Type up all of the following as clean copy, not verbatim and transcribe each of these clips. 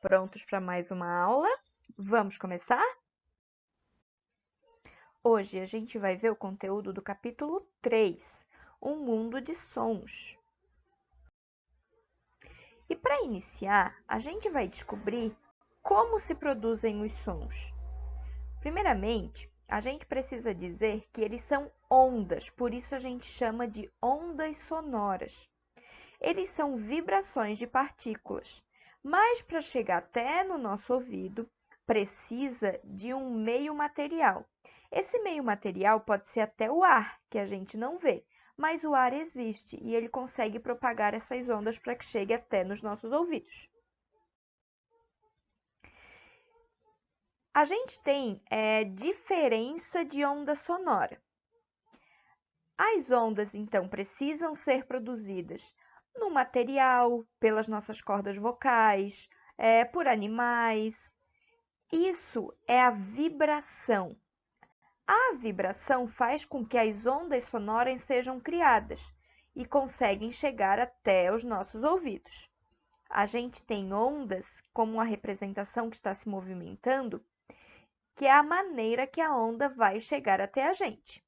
Prontos para mais uma aula? Vamos começar? Hoje a gente vai ver o conteúdo do capítulo 3, Um Mundo de Sons. E para iniciar, a gente vai descobrir como se produzem os sons. Primeiramente, a gente precisa dizer que eles são ondas, por isso a gente chama de ondas sonoras. Eles são vibrações de partículas, mas para chegar até no nosso ouvido, precisa de um meio material. Esse meio material pode ser até o ar, que a gente não vê, mas o ar existe e ele consegue propagar essas ondas para que chegue até nos nossos ouvidos. A gente tem diferença de onda sonora. As ondas, então, precisam ser produzidas no material, pelas nossas cordas vocais, por animais. Isso é a vibração. A vibração faz com que as ondas sonoras sejam criadas e conseguem chegar até os nossos ouvidos. A gente tem ondas, como a representação que está se movimentando, que é a maneira que a onda vai chegar até a gente.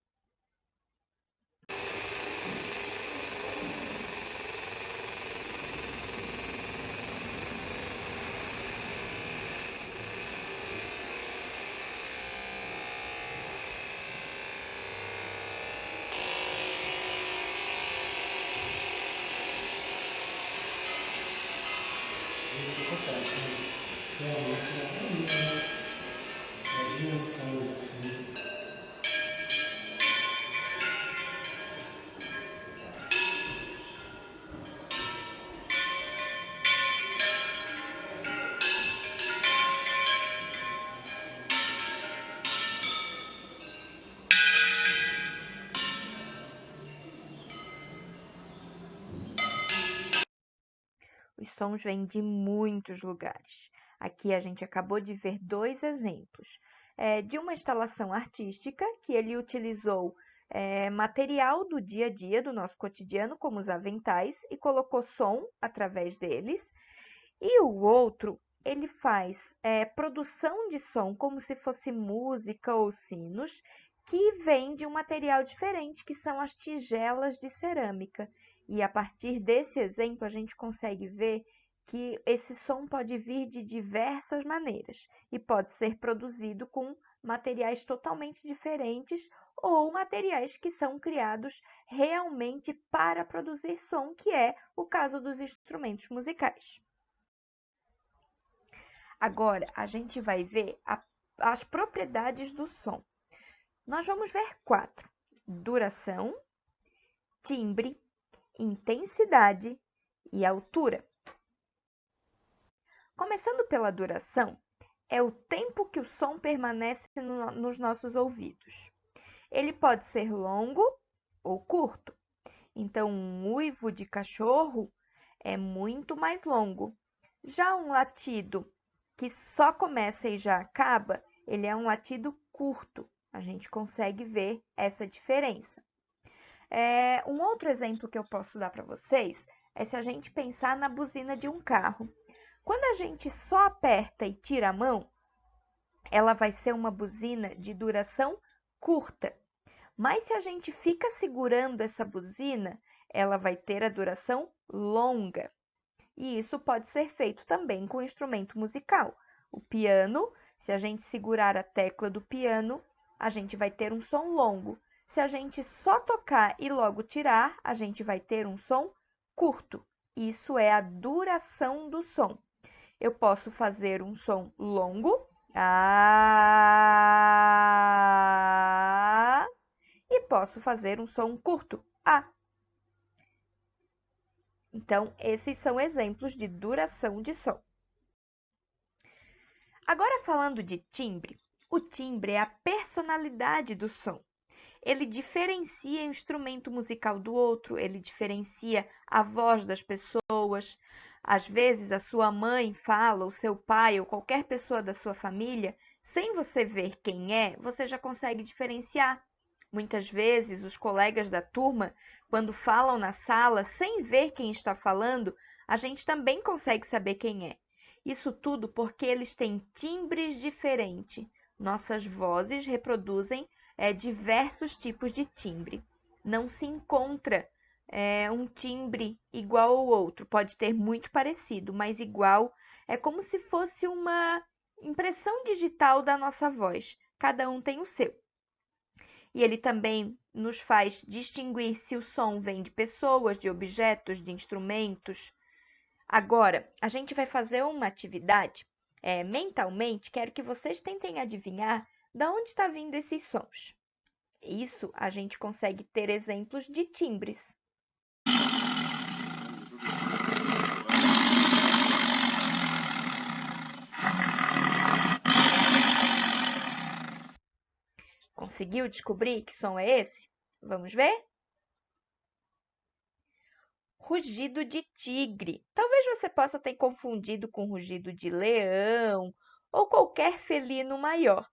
Os sons vêm de muitos lugares. Aqui a gente acabou de ver dois exemplos. De uma instalação artística que ele utilizou material do dia a dia, do nosso cotidiano, como os aventais, e colocou som através deles. E o outro, ele faz produção de som como se fosse música ou sinos, que vem de um material diferente, que são as tigelas de cerâmica. E a partir desse exemplo, a gente consegue ver que esse som pode vir de diversas maneiras e pode ser produzido com materiais totalmente diferentes ou materiais que são criados realmente para produzir som, que é o caso dos instrumentos musicais. Agora, a gente vai ver as propriedades do som. Nós vamos ver 4: duração, timbre, intensidade e altura. Começando pela duração, é o tempo que o som permanece nos nossos ouvidos. Ele pode ser longo ou curto. Então, um uivo de cachorro é muito mais longo. Já um latido que só começa e já acaba, ele é um latido curto. A gente consegue ver essa diferença. Um outro exemplo que eu posso dar para vocês é se a gente pensar na buzina de um carro. Quando a gente só aperta e tira a mão, ela vai ser uma buzina de duração curta. Mas se a gente fica segurando essa buzina, ela vai ter a duração longa. E isso pode ser feito também com instrumento musical. O piano, se a gente segurar a tecla do piano, a gente vai ter um som longo. Se a gente só tocar e logo tirar, a gente vai ter um som curto. Isso é a duração do som. Eu posso fazer um som longo, A, e posso fazer um som curto, A. Então, esses são exemplos de duração de som. Agora, falando de timbre, o timbre é a personalidade do som. Ele diferencia o instrumento musical do outro, ele diferencia a voz das pessoas. Às vezes, a sua mãe fala, o seu pai ou qualquer pessoa da sua família, sem você ver quem é, você já consegue diferenciar. Muitas vezes, os colegas da turma, quando falam na sala, sem ver quem está falando, a gente também consegue saber quem é. Isso tudo porque eles têm timbres diferentes. Nossas vozes reproduzem diversos tipos de timbre. Não se encontra um timbre igual ao outro. Pode ter muito parecido, mas igual é como se fosse uma impressão digital da nossa voz. Cada um tem o seu. E ele também nos faz distinguir se o som vem de pessoas, de objetos, de instrumentos. Agora, a gente vai fazer uma atividade. Mentalmente, quero que vocês tentem adivinhar de onde está vindo esses sons. Isso a gente consegue ter exemplos de timbres. Conseguiu descobrir que som é esse? Vamos ver? Rugido de tigre. Talvez você possa ter confundido com rugido de leão ou qualquer felino maior.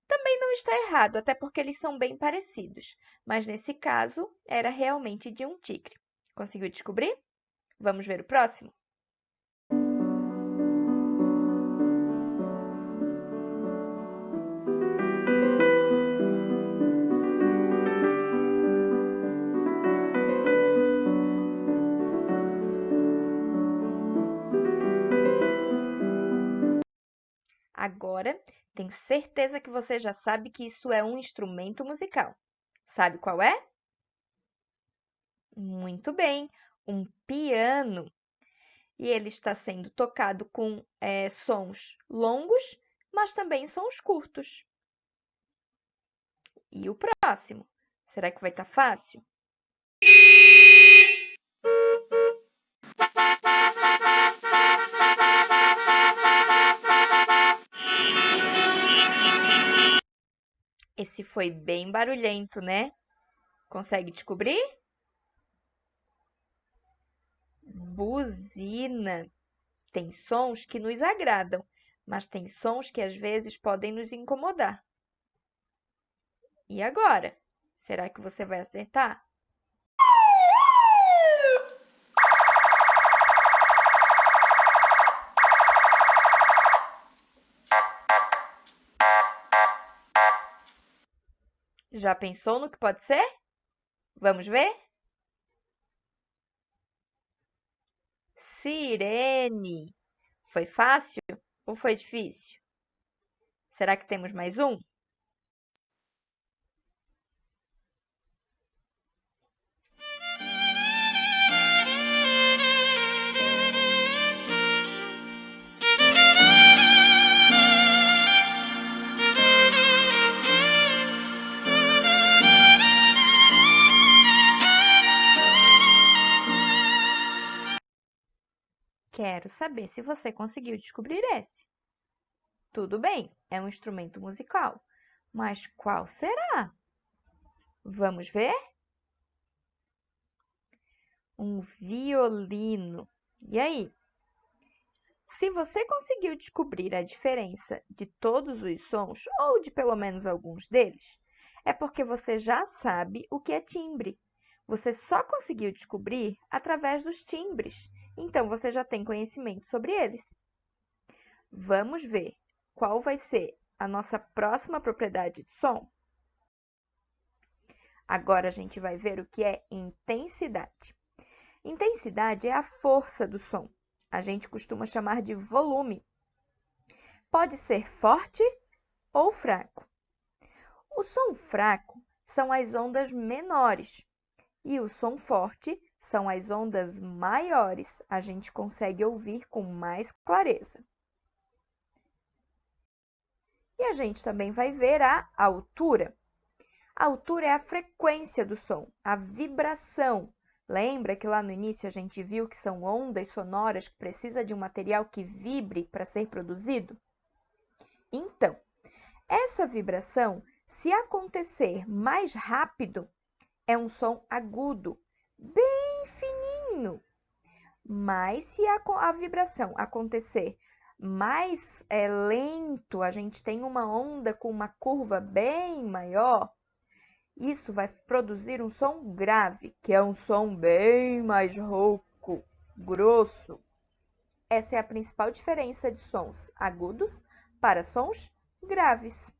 Também não está errado, até porque eles são bem parecidos. Mas nesse caso, era realmente de um tigre. Conseguiu descobrir? Vamos ver o próximo? Agora, tenho certeza que você já sabe que isso é um instrumento musical. Sabe qual é? Muito bem, um piano. E ele está sendo tocado com sons longos, mas também sons curtos. E o próximo? Será que vai estar fácil? Esse foi bem barulhento, né? Consegue descobrir? Buzina. Tem sons que nos agradam, mas tem sons que às vezes podem nos incomodar. E agora? Será que você vai acertar? Já pensou no que pode ser? Vamos ver? Sirene. Foi fácil ou foi difícil? Será que temos mais um? Quero saber se você conseguiu descobrir esse. Tudo bem, é um instrumento musical, mas qual será? Vamos ver? Um violino. E aí? Se você conseguiu descobrir a diferença de todos os sons, ou de pelo menos alguns deles, é porque você já sabe o que é timbre. Você só conseguiu descobrir através dos timbres, então você já tem conhecimento sobre eles. Vamos ver qual vai ser a nossa próxima propriedade de som? Agora a gente vai ver o que é intensidade. Intensidade é a força do som. A gente costuma chamar de volume. Pode ser forte ou fraco. O som fraco são as ondas menores e o som forte são as ondas maiores. A gente consegue ouvir com mais clareza. E a gente também vai ver a altura. A altura é a frequência do som, a vibração. Lembra que lá no início a gente viu que são ondas sonoras que precisam de um material que vibre para ser produzido? Então, essa vibração, se acontecer mais rápido, é um som agudo, bem fininho. Mas se a vibração acontecer mais lento, a gente tem uma onda com uma curva bem maior, isso vai produzir um som grave, que é um som bem mais rouco, grosso. Essa é a principal diferença de sons agudos para sons graves.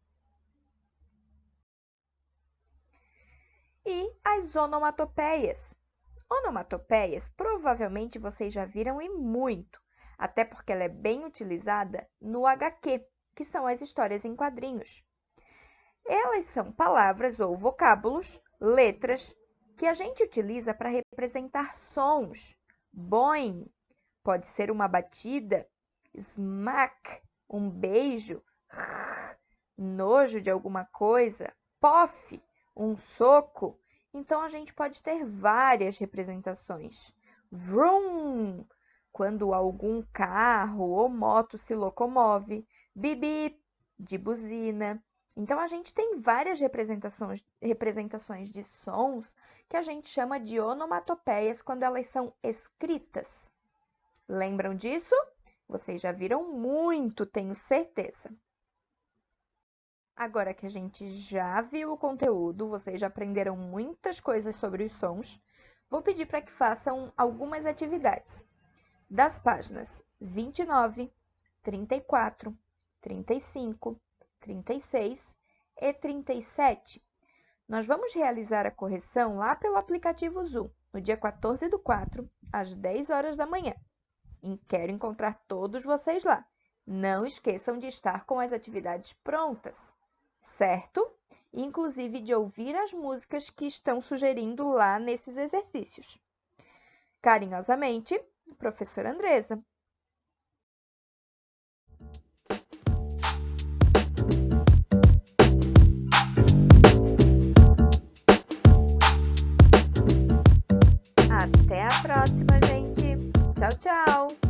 E as onomatopeias. Onomatopeias, provavelmente vocês já viram e muito, até porque ela é bem utilizada no HQ, que são as histórias em quadrinhos. Elas são palavras ou vocábulos, letras, que a gente utiliza para representar sons. Boing pode ser uma batida, smack, um beijo, nojo de alguma coisa, pof, um soco. Então, a gente pode ter várias representações. Vroom, quando algum carro ou moto se locomove. Bip, de buzina. Então, a gente tem várias representações de sons que a gente chama de onomatopeias quando elas são escritas. Lembram disso? Vocês já viram muito, tenho certeza. Agora que a gente já viu o conteúdo, vocês já aprenderam muitas coisas sobre os sons, vou pedir para que façam algumas atividades. Das páginas 29, 34, 35, 36 e 37, nós vamos realizar a correção lá pelo aplicativo Zoom, no dia 14/4, às 10 horas da manhã. E quero encontrar todos vocês lá. Não esqueçam de estar com as atividades prontas, certo? Inclusive de ouvir as músicas que estão sugerindo lá nesses exercícios. Carinhosamente, professora Andresa. Até a próxima, gente. Tchau, tchau!